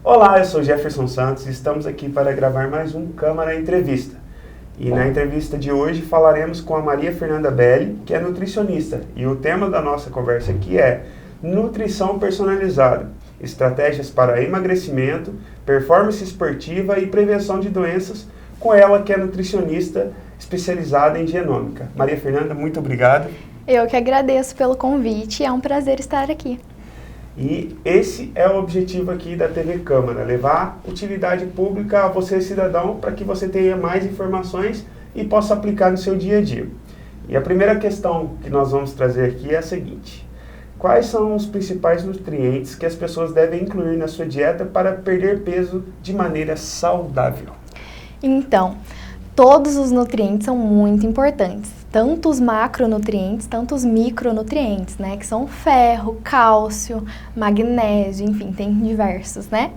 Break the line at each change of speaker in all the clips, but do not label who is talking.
Olá, eu sou Jefferson Santos e estamos aqui para gravar mais um Câmara Entrevista. E na entrevista de hoje falaremos com a Maria Fernanda Belli, que é nutricionista. E o tema da nossa conversa aqui é nutrição personalizada, estratégias para emagrecimento, performance esportiva e prevenção de doenças, com ela que é nutricionista especializada em genômica. Maria Fernanda, muito obrigado.
Eu que agradeço pelo convite, é um prazer estar aqui.
E esse é o objetivo aqui da TV Câmara, levar utilidade pública a você, cidadão, para que você tenha mais informações e possa aplicar no seu dia a dia. E a primeira questão que nós vamos trazer aqui é a seguinte: quais são os principais nutrientes que as pessoas devem incluir na sua dieta para perder peso de maneira saudável?
Então, todos os nutrientes são muito importantes. Tanto os macronutrientes, tanto os micronutrientes, né? Que são ferro, cálcio, magnésio, enfim, tem diversos, né?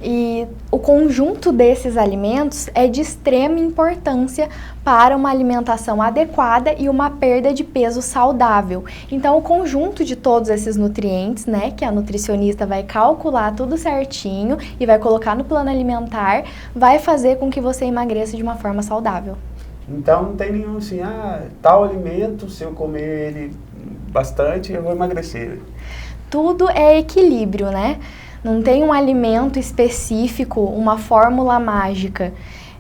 E o conjunto desses alimentos é de extrema importância para uma alimentação adequada e uma perda de peso saudável. Então, o conjunto de todos esses nutrientes, né, que a nutricionista vai calcular tudo certinho e vai colocar no plano alimentar, vai fazer com que você emagreça de uma forma saudável.
Então não tem nenhum assim, tal alimento, se eu comer ele bastante, eu vou emagrecer.
Tudo é equilíbrio, né? Não tem um alimento específico, uma fórmula mágica.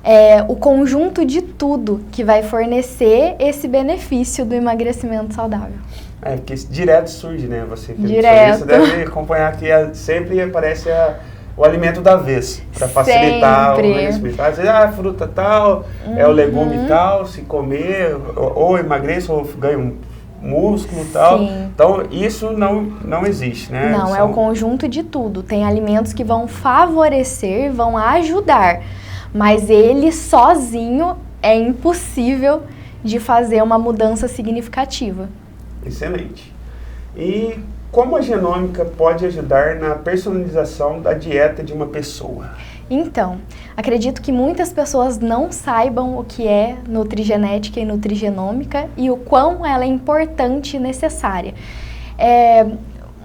É o conjunto de tudo que vai fornecer esse benefício do emagrecimento saudável. É,
porque direto surge, né? Você
direto.
Deve acompanhar que sempre aparece o alimento da vez, para facilitar o emagrecimento. Às vezes, a fruta tal, é o legume tal, se comer, ou emagreço, ou ganho músculo tal.
Sim.
Então, isso não existe, né?
Não, é o conjunto de tudo. Tem alimentos que vão favorecer, vão ajudar, mas ele sozinho é impossível de fazer uma mudança significativa.
Excelente. E como a genômica pode ajudar na personalização da dieta de uma pessoa?
Então, acredito que muitas pessoas não saibam o que é nutrigenética e nutrigenômica e o quão ela é importante e necessária. É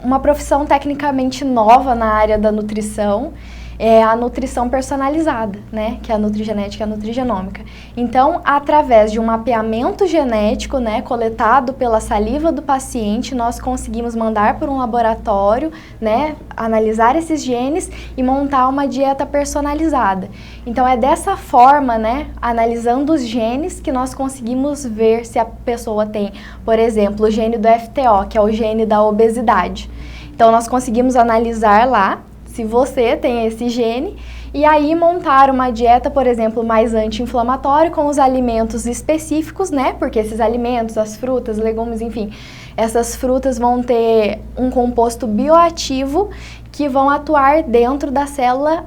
uma profissão tecnicamente nova na área da nutrição, é a nutrição personalizada, né, que é a nutrigenética e a nutrigenômica. Então, através de um mapeamento genético, né, coletado pela saliva do paciente, nós conseguimos mandar para um laboratório, né, analisar esses genes e montar uma dieta personalizada. Então, é dessa forma, né, analisando os genes, que nós conseguimos ver se a pessoa tem, por exemplo, o gene do FTO, que é o gene da obesidade. Então, nós conseguimos analisar lá se você tem esse gene, e aí montar uma dieta, por exemplo, mais anti-inflamatória com os alimentos específicos, né? Porque esses alimentos, as frutas, legumes, enfim, essas frutas vão ter um composto bioativo que vão atuar dentro da célula,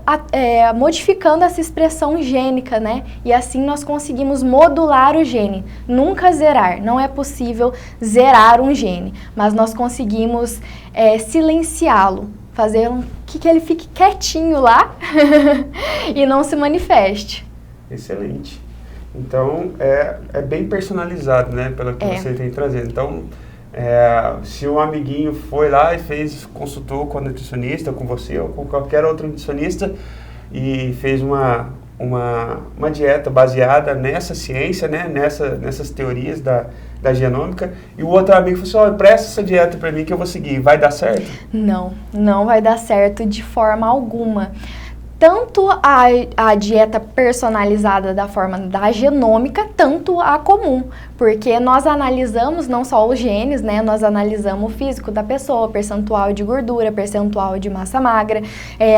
modificando essa expressão gênica, né? E assim nós conseguimos modular o gene, nunca zerar. Não é possível zerar um gene, mas nós conseguimos silenciá-lo, fazer que ele fique quietinho lá e não se manifeste.
Excelente. Então, é bem personalizado, né, pelo que você tem trazido. Então, se um amiguinho foi lá e consultou com a nutricionista, com você ou com qualquer outro nutricionista e fez uma dieta baseada nessa ciência, né, nessas teorias da genômica, e o outro amigo falou assim: presta essa dieta para mim que eu vou seguir, vai dar certo?
Não vai dar certo de forma alguma. Tanto a dieta personalizada da forma da genômica, tanto a comum, porque nós analisamos não só os genes, né, nós analisamos o físico da pessoa, percentual de gordura, percentual de massa magra,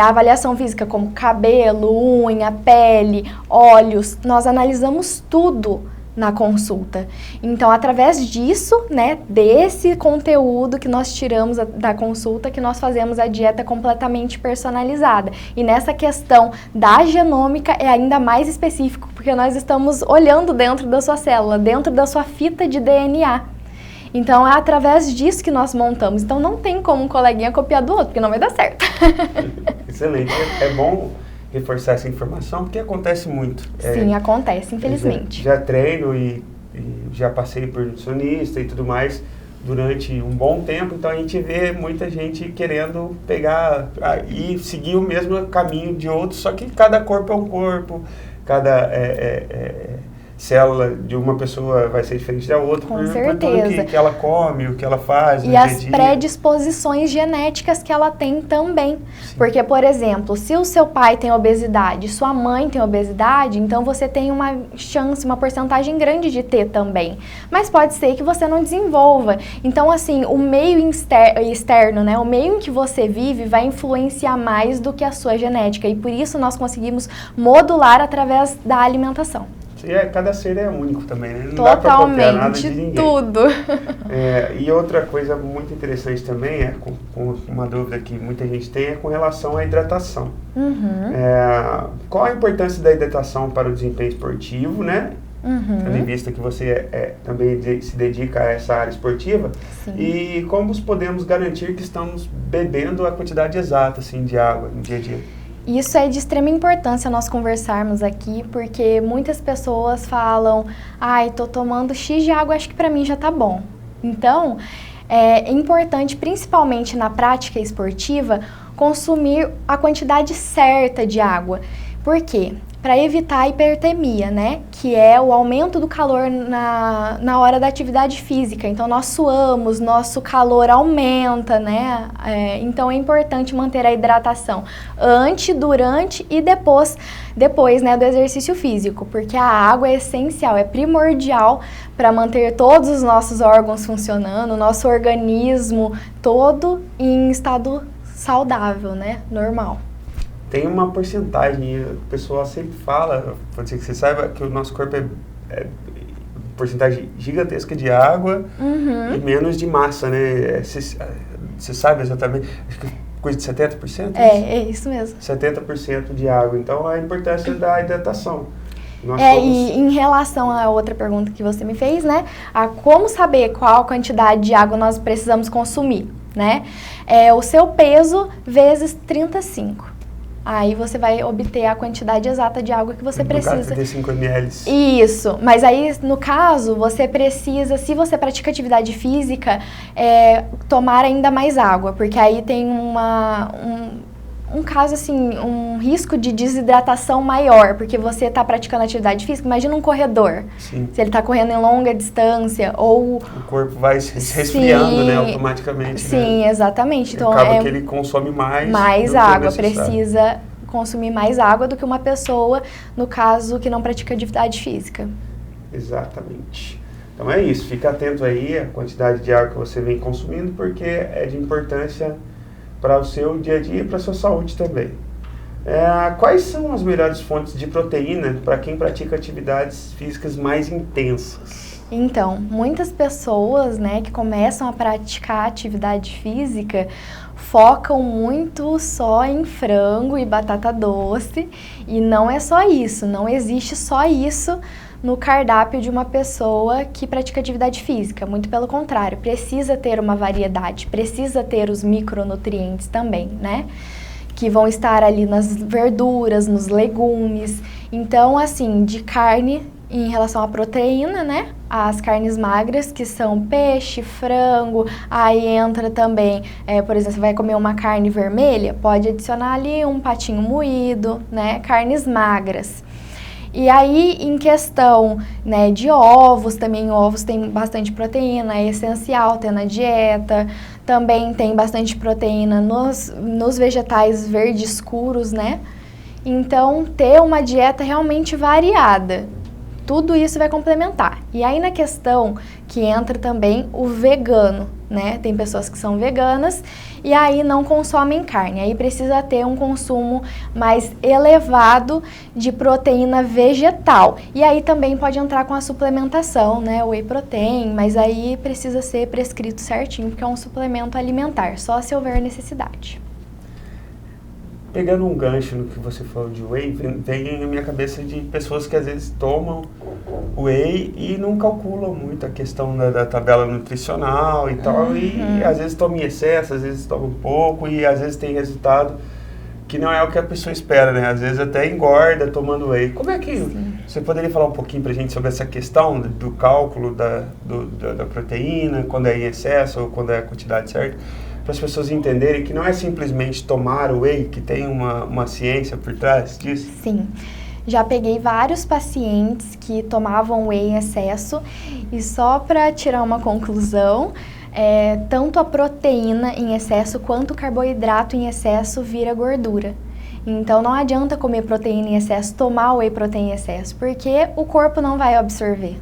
a avaliação física como cabelo, unha, pele, olhos, nós analisamos tudo na consulta. Então, através disso, né, desse conteúdo que nós tiramos da consulta, que nós fazemos a dieta completamente personalizada. E nessa questão da genômica é ainda mais específico, porque nós estamos olhando dentro da sua célula, dentro da sua fita de DNA. Então, é através disso que nós montamos. Então, não tem como um coleguinha copiar do outro, porque não vai dar certo.
Excelente. É bom reforçar essa informação, porque acontece muito.
Sim, acontece, infelizmente.
Já treino e já passei por nutricionista e tudo mais durante um bom tempo, então a gente vê muita gente querendo pegar e seguir o mesmo caminho de outros, só que cada corpo é um corpo, cada célula de uma pessoa vai ser diferente da outra,
Com
por
certeza.
tudo que ela come, o que ela faz no
E as
dia a dia.
predisposições genéticas que ela tem também.
Sim.
Porque, por exemplo, se o seu pai tem obesidade, sua mãe tem obesidade, então você tem uma chance, uma porcentagem grande de ter também. Mas pode ser que você não desenvolva. Então, assim, o meio externo, né, o meio em que você vive vai influenciar mais do que a sua genética. E por isso nós conseguimos modular através da alimentação.
Cada ser é único também, né? Não dá pra copiar nada de ninguém.
Tudo.
E outra coisa muito interessante também, com uma dúvida que muita gente tem, é com relação à hidratação. Qual a importância da hidratação para o desempenho esportivo, né? Tendo em vista que você também se dedica a essa área esportiva.
Sim.
E como podemos garantir que estamos bebendo a quantidade exata assim, de água no dia a dia?
Isso é de extrema importância nós conversarmos aqui, porque muitas pessoas falam, tô tomando X de água, acho que pra mim já tá bom. Então, é importante, principalmente na prática esportiva, consumir a quantidade certa de água. Por quê? Para evitar a hipertermia, né? Que é o aumento do calor na hora da atividade física. Então, nós suamos, nosso calor aumenta, né? Então, é importante manter a hidratação antes, durante e depois, né, do exercício físico. Porque a água é essencial, é primordial para manter todos os nossos órgãos funcionando, o nosso organismo todo em estado saudável, né? Normal.
Tem uma porcentagem, o pessoal sempre fala, pode ser que você saiba, que o nosso corpo é porcentagem gigantesca de água e menos de massa, né? Você sabe exatamente, acho que coisa de 70%?
É isso mesmo.
70% de água, então a importância da hidratação.
E em relação à outra pergunta que você me fez, né? A como saber qual quantidade de água nós precisamos consumir, né? O seu peso vezes 35. Aí você vai obter a quantidade exata de água que você precisa.
No caso, 35 ml.
Isso, mas aí no caso você precisa, se você pratica atividade física, tomar ainda mais água, porque aí tem um caso assim, um risco de desidratação maior, porque você está praticando atividade física, imagina um corredor.
Sim.
Se ele está correndo em longa distância, ou...
O corpo vai se resfriando, né, automaticamente.
Sim, né? Exatamente. Então,
acaba que ele consome mais
água, precisa consumir mais água do que uma pessoa, no caso, que não pratica atividade física.
Exatamente. Então é isso, fica atento aí à quantidade de água que você vem consumindo, porque é de importância para o seu dia a dia e para a sua saúde também. Quais são as melhores fontes de proteína para quem pratica atividades físicas mais intensas?
Então, muitas pessoas, né, que começam a praticar atividade física focam muito só em frango e batata doce, e não é só isso, não existe só isso no cardápio de uma pessoa que pratica atividade física. Muito pelo contrário, precisa ter uma variedade, precisa ter os micronutrientes também, né? Que vão estar ali nas verduras, nos legumes. Então, assim, de carne, em relação à proteína, né? As carnes magras, que são peixe, frango, aí entra também, por exemplo, você vai comer uma carne vermelha, pode adicionar ali um patinho moído, né? Carnes magras. E aí, em questão, né, de ovos, também ovos tem bastante proteína, é essencial ter na dieta. Também tem bastante proteína nos vegetais verdes escuros, né? Então, ter uma dieta realmente variada. Tudo isso vai complementar. E aí, na questão que entra também o vegano, né? Tem pessoas que são veganas e aí não consomem carne. Aí precisa ter um consumo mais elevado de proteína vegetal. E aí também pode entrar com a suplementação, né? O whey protein, mas aí precisa ser prescrito certinho, porque é um suplemento alimentar, só se houver necessidade.
Pegando um gancho no que você falou de whey, vem na minha cabeça de pessoas que às vezes tomam whey e não calculam muito a questão da tabela nutricional e tal, e às vezes tomam em excesso, às vezes tomam pouco e às vezes tem resultado que não é o que a pessoa espera, né? Às vezes até engorda tomando whey. Como é que você poderia falar um pouquinho pra gente sobre essa questão do cálculo da proteína, quando é em excesso ou quando é a quantidade certa, para as pessoas entenderem que não é simplesmente tomar o whey, que tem uma ciência por trás disso?
Sim. Já peguei vários pacientes que tomavam whey em excesso e só para tirar uma conclusão, tanto a proteína em excesso quanto o carboidrato em excesso vira gordura. Então não adianta comer proteína em excesso, tomar whey protein em excesso, porque o corpo não vai absorver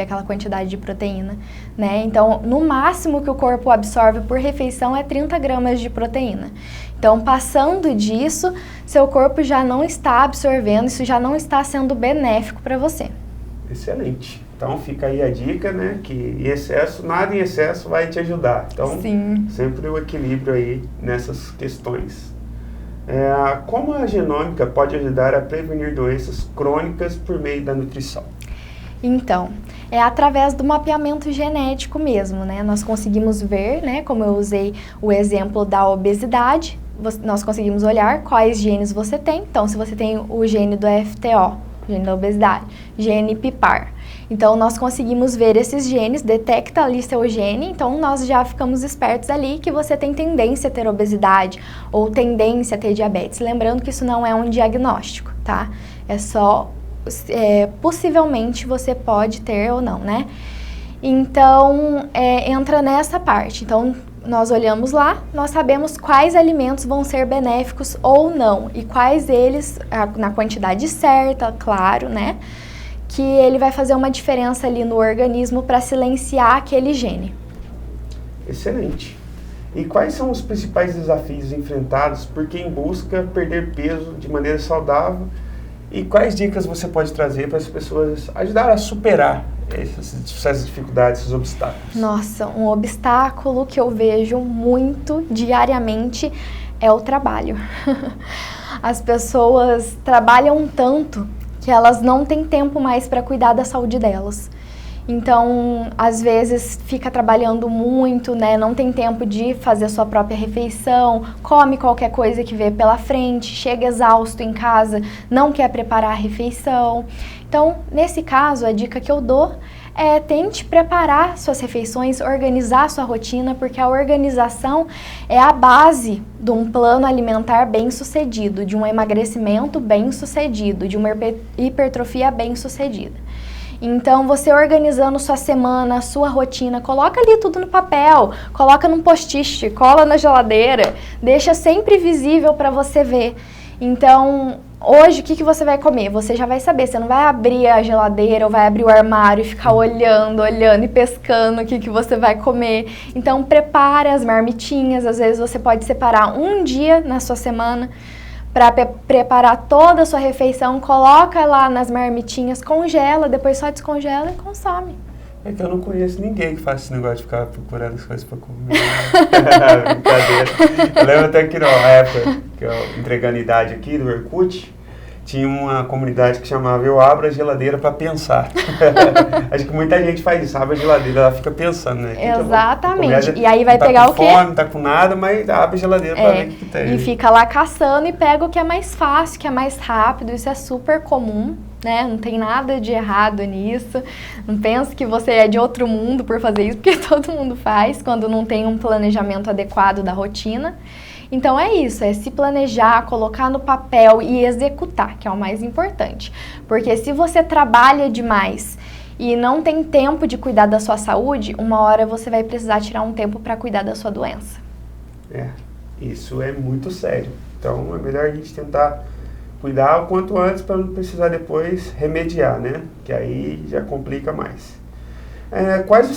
aquela quantidade de proteína, né? Então, no máximo que o corpo absorve por refeição é 30 gramas de proteína. Então, passando disso, seu corpo já não está absorvendo, isso já não está sendo benéfico para você.
Excelente. Então, fica aí a dica, né? Que em excesso, nada em excesso vai te ajudar. Então,
sim,
sempre o equilíbrio aí nessas questões. Como a genômica pode ajudar a prevenir doenças crônicas por meio da nutrição?
Então, é através do mapeamento genético mesmo, né? Nós conseguimos ver, né, como eu usei o exemplo da obesidade, nós conseguimos olhar quais genes você tem. Então, se você tem o gene do FTO, gene da obesidade, gene PIPAR, então nós conseguimos ver esses genes, detecta ali seu gene, então nós já ficamos espertos ali que você tem tendência a ter obesidade ou tendência a ter diabetes. Lembrando que isso não é um diagnóstico, tá? É só... possivelmente você pode ter ou não, né? Então, entra nessa parte. Então, nós olhamos lá, nós sabemos quais alimentos vão ser benéficos ou não, e quais eles, na quantidade certa, claro, né? Que ele vai fazer uma diferença ali no organismo para silenciar aquele gene.
Excelente. E quais são os principais desafios enfrentados por quem busca perder peso de maneira saudável? E quais dicas você pode trazer para as pessoas ajudar a superar essas dificuldades, esses obstáculos?
Nossa, um obstáculo que eu vejo muito diariamente é o trabalho. As pessoas trabalham tanto que elas não têm tempo mais para cuidar da saúde delas. Então, às vezes, fica trabalhando muito, né? Não tem tempo de fazer a sua própria refeição, come qualquer coisa que vê pela frente, chega exausto em casa, não quer preparar a refeição. Então, nesse caso, a dica que eu dou é tente preparar suas refeições, organizar sua rotina, porque a organização é a base de um plano alimentar bem-sucedido, de um emagrecimento bem-sucedido, de uma hipertrofia bem-sucedida. Então, você organizando sua semana, sua rotina, coloca ali tudo no papel, coloca num post-it, cola na geladeira, deixa sempre visível para você ver. Então, hoje, o que você vai comer? Você já vai saber, você não vai abrir a geladeira ou vai abrir o armário e ficar olhando e pescando o que você vai comer. Então, prepare as marmitinhas, às vezes você pode separar um dia na sua semana para preparar toda a sua refeição, coloca lá nas marmitinhas, congela, depois só descongela e consome.
É que eu não conheço ninguém que faz esse negócio de ficar procurando as coisas para comer. Brincadeira. Eu lembro até que na época, que eu entregando idade aqui do Orkut, tinha uma comunidade que chamava Eu Abro a Geladeira para Pensar. Acho que muita gente faz isso, abre a geladeira, ela fica pensando, né?
Exatamente. E aí vai pegar o quê?
Não tá com fome, não tá com nada, mas abre a geladeira para ver o que tem.
E fica lá caçando e pega o que é mais fácil, que é mais rápido, isso é super comum, né? Não tem nada de errado nisso. Não pense que você é de outro mundo por fazer isso, porque todo mundo faz quando não tem um planejamento adequado da rotina. Então é isso, é se planejar, colocar no papel e executar, que é o mais importante. Porque se você trabalha demais e não tem tempo de cuidar da sua saúde, uma hora você vai precisar tirar um tempo para cuidar da sua doença.
Isso é muito sério. Então é melhor a gente tentar cuidar o quanto antes para não precisar depois remediar, né? Que aí já complica mais. Quais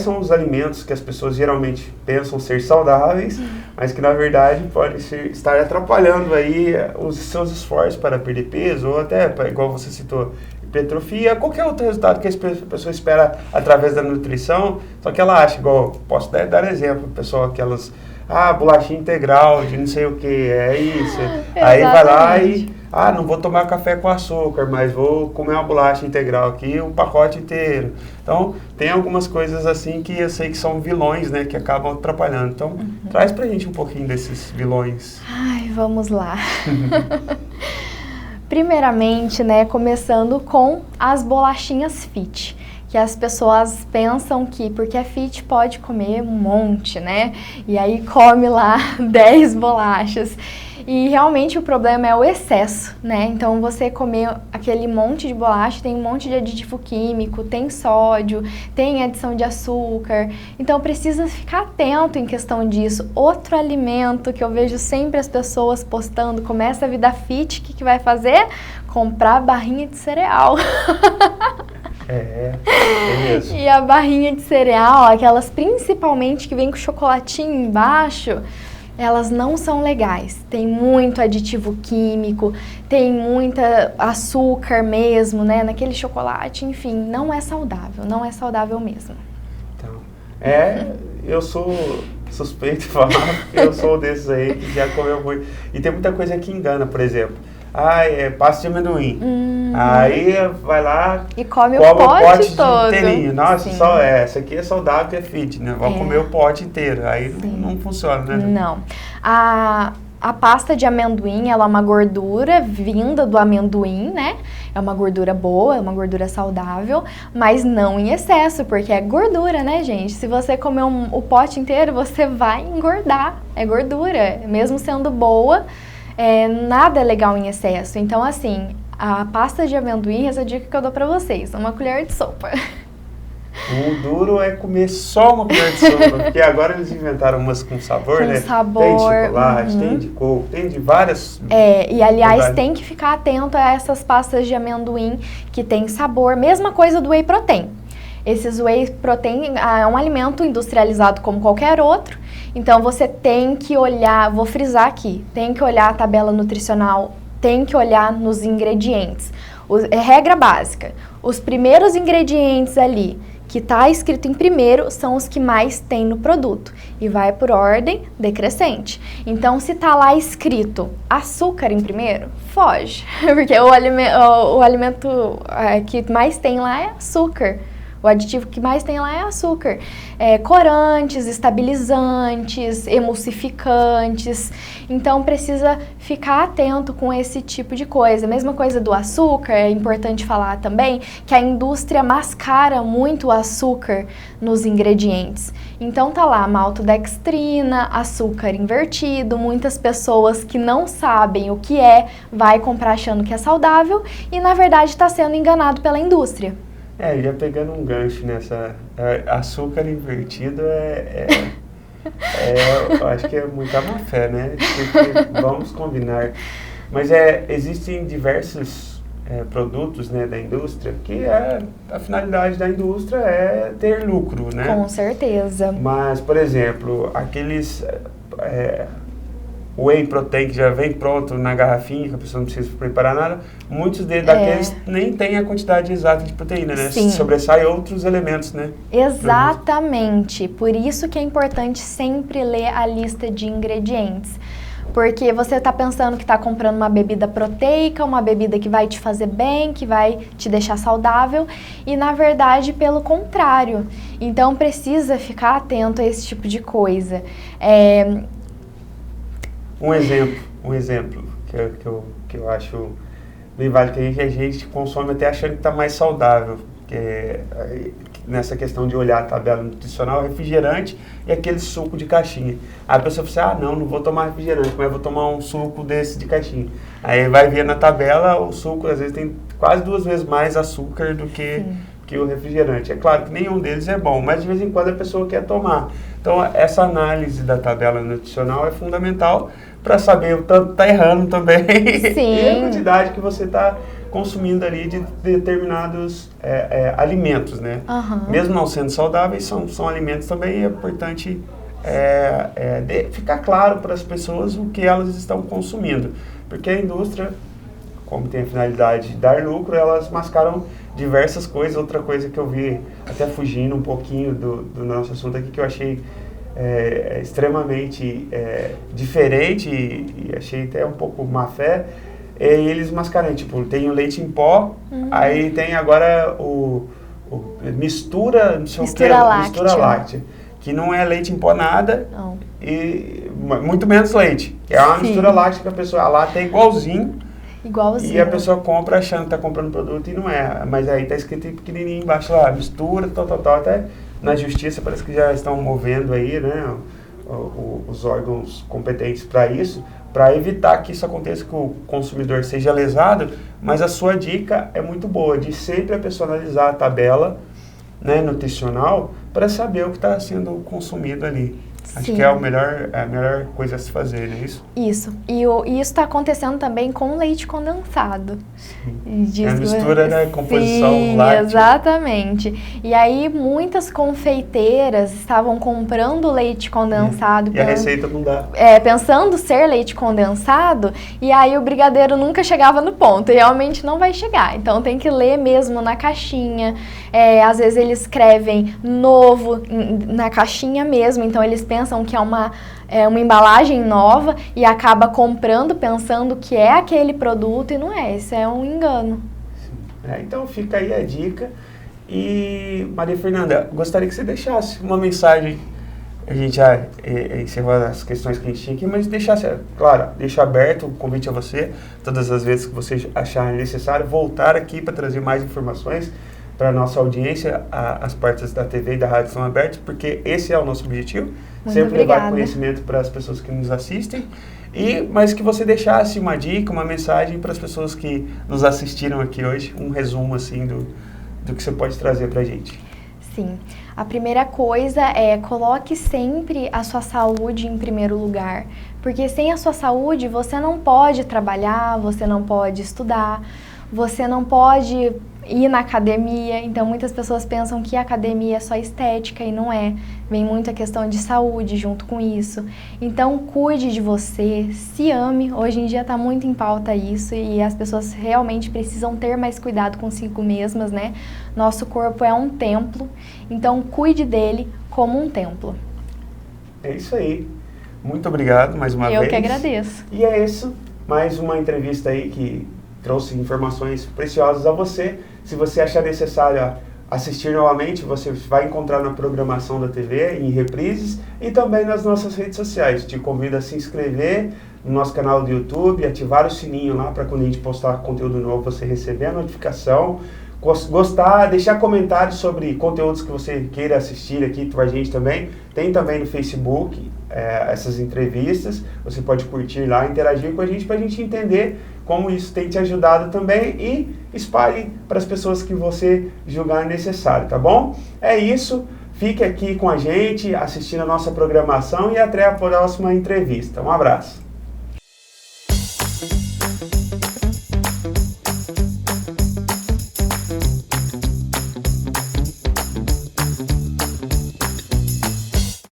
são os alimentos que as pessoas geralmente pensam ser saudáveis, mas que na verdade podem estar atrapalhando aí os seus esforços para perder peso ou até, igual você citou, hipertrofia, qualquer outro resultado que a pessoa espera através da nutrição, só que ela acha, igual, posso dar exemplo, pessoal, aquelas, bolachinha integral de não sei o que, é isso, aí vai lá e... não vou tomar café com açúcar, mas vou comer uma bolacha integral aqui, um pacote inteiro. Então, tem algumas coisas assim que eu sei que são vilões, né, que acabam atrapalhando. Então, traz pra gente um pouquinho desses vilões.
Vamos lá. Primeiramente, né, começando com as bolachinhas fit, que as pessoas pensam que porque é fit pode comer um monte, né? E aí come lá 10 bolachas. E realmente o problema é o excesso, né? Então você comer aquele monte de bolacha, tem um monte de aditivo químico, tem sódio, tem adição de açúcar. Então precisa ficar atento em questão disso. Outro alimento que eu vejo sempre as pessoas postando, começa a vida fit, o que vai fazer? Comprar barrinha de cereal.
É mesmo.
E a barrinha de cereal, aquelas principalmente que vem com chocolatinho embaixo, elas não são legais. Tem muito aditivo químico, tem muita açúcar mesmo, né, naquele chocolate, enfim, não é saudável mesmo.
Então, eu sou suspeito de falar, porque eu sou desses aí que já comeu muito. E tem muita coisa que engana, por exemplo. É pasta de amendoim. Aí vai lá
e come o
pote
todo.
inteirinho. Nossa,
Sim.
só essa aqui é saudável, é fit, né? Vou comer o pote inteiro. Aí não funciona, né?
Não. A pasta de amendoim, ela é uma gordura vinda do amendoim, né? É uma gordura boa, é uma gordura saudável, mas não em excesso, porque é gordura, né, gente? Se você comer o pote inteiro, você vai engordar. É gordura. Mesmo sendo boa, nada é legal em excesso. Então, assim, a pasta de amendoim, essa dica que eu dou pra vocês, uma colher de sopa.
O duro é comer só uma colher de sopa, porque agora eles inventaram umas com sabor, né?
Sabor.
Tem de chocolate, tem de coco, tem de várias...
E aliás, tem que ficar atento a essas pastas de amendoim que tem sabor. Mesma coisa do whey protein. Esses whey protein é um alimento industrializado como qualquer outro. Então, você tem que olhar, vou frisar aqui, tem que olhar a tabela nutricional, tem que olhar nos ingredientes. É regra básica. Os primeiros ingredientes ali que está escrito em primeiro são os que mais tem no produto e vai por ordem decrescente. Então, se está lá escrito açúcar em primeiro, foge, porque o alimento que mais tem lá é açúcar. O aditivo que mais tem lá é açúcar. Corantes, estabilizantes, emulsificantes. Então, precisa ficar atento com esse tipo de coisa. Mesma coisa do açúcar, é importante falar também que a indústria mascara muito o açúcar nos ingredientes. Então, tá lá maltodextrina, açúcar invertido. Muitas pessoas que não sabem o que vai comprar achando que é saudável e, na verdade, está sendo enganado pela indústria.
Já pegando um gancho nessa, açúcar invertido eu acho que é muita má fé, né? Porque, vamos combinar. Mas existem diversos produtos, né, da indústria que a finalidade da indústria é ter lucro, né?
Com certeza.
Mas, por exemplo, aqueles... whey protein que já vem pronto na garrafinha, que a pessoa não precisa preparar nada, muitos daqueles nem tem a quantidade exata de proteína, né?
Sim.
Sobressai outros elementos, né?
Exatamente. Por isso que é importante sempre ler a lista de ingredientes. Porque você está pensando que está comprando uma bebida proteica, uma bebida que vai te fazer bem, que vai te deixar saudável, e na verdade pelo contrário. Então precisa ficar atento a esse tipo de coisa.
Um exemplo que eu acho bem válido, que a gente consome até achando que está mais saudável, nessa questão de olhar a tabela nutricional, refrigerante e aquele suco de caixinha. Aí a pessoa fala assim, não vou tomar refrigerante, mas vou tomar um suco desse de caixinha. Aí vai ver na tabela, o suco às vezes tem quase 2 vezes mais açúcar do que o refrigerante. É claro que nenhum deles é bom, mas de vez em quando a pessoa quer tomar. Então essa análise da tabela nutricional é fundamental para saber o tanto está errando também.
Sim.
E a quantidade que você está consumindo ali de determinados alimentos, né?
Uhum.
Mesmo não sendo saudáveis, são alimentos também. É importante ficar claro para as pessoas o que elas estão consumindo. Porque a indústria, como tem a finalidade de dar lucro, elas mascaram diversas coisas. Outra coisa que eu vi, até fugindo um pouquinho do nosso assunto aqui, que eu achei extremamente diferente e achei até um pouco má fé, eles mascaram, tipo, tem o leite em pó, aí tem agora o mistura, não sei o que, mistura láctea, que não é leite em pó nada,
Não.
e muito menos leite, que é uma
Sim.
mistura láctea que a pessoa, a lata é igualzinho,
Igualzinho.
e a pessoa compra achando que tá comprando produto e não é, mas aí tá escrito pequenininho embaixo lá, mistura, tal, até na justiça parece que já estão movendo aí, né, os órgãos competentes para isso, para evitar que isso aconteça, que o consumidor seja lesado, mas a sua dica é muito boa, de sempre a pessoa analisar a tabela, né, nutricional, para saber o que está sendo consumido ali. Acho
Sim.
que é a melhor coisa a se fazer, não é isso?
Isso. E isso está acontecendo também com leite condensado.
É a mistura, né, composição
Sim,
láctea.
Exatamente. E aí muitas confeiteiras estavam comprando leite condensado.
E a receita não dá.
Pensando ser leite condensado, e aí o brigadeiro nunca chegava no ponto, e realmente não vai chegar. Então tem que ler mesmo na caixinha. Às vezes eles escrevem novo na caixinha mesmo, então eles pensam que é uma embalagem nova e acaba comprando pensando que é aquele produto e não é. Isso é um engano.
Então fica aí a dica. E Maria Fernanda, gostaria que você deixasse uma mensagem. A gente já encerrou as questões que a gente tinha aqui, mas deixasse, claro, deixo aberto o convite a você, todas as vezes que você achar necessário, voltar aqui para trazer mais informações para a nossa audiência. As portas da TV e da rádio estão abertas, porque esse é o nosso objetivo.
Muito
Sempre
obrigada.
levar conhecimento para as pessoas que nos assistem, mas que você deixasse uma dica, uma mensagem para as pessoas que nos assistiram aqui hoje, um resumo assim do que você pode trazer para a gente.
Sim. A primeira coisa é coloque sempre a sua saúde em primeiro lugar, porque sem a sua saúde você não pode trabalhar, você não pode estudar, você não pode ir na academia. Então muitas pessoas pensam que a academia é só estética e não é. Vem muita questão de saúde junto com isso. Então cuide de você, se ame. Hoje em dia está muito em pauta isso e as pessoas realmente precisam ter mais cuidado consigo mesmas, né? Nosso corpo é um templo, então cuide dele como um templo.
É isso aí. Muito obrigado mais uma vez.
Eu que agradeço.
E é isso, mais uma entrevista aí que trouxe informações preciosas a você. Se você achar necessário assistir novamente, você vai encontrar na programação da TV, em reprises e também nas nossas redes sociais. Te convido a se inscrever no nosso canal do YouTube, ativar o sininho lá para quando a gente postar conteúdo novo você receber a notificação. Gostar, deixar comentários sobre conteúdos que você queira assistir aqui com a gente também. Tem também no Facebook essas entrevistas, você pode curtir lá, interagir com a gente para a gente entender como isso tem te ajudado também e espalhe para as pessoas que você julgar necessário, tá bom? É isso, fique aqui com a gente, assistindo a nossa programação e até a próxima entrevista. Um abraço.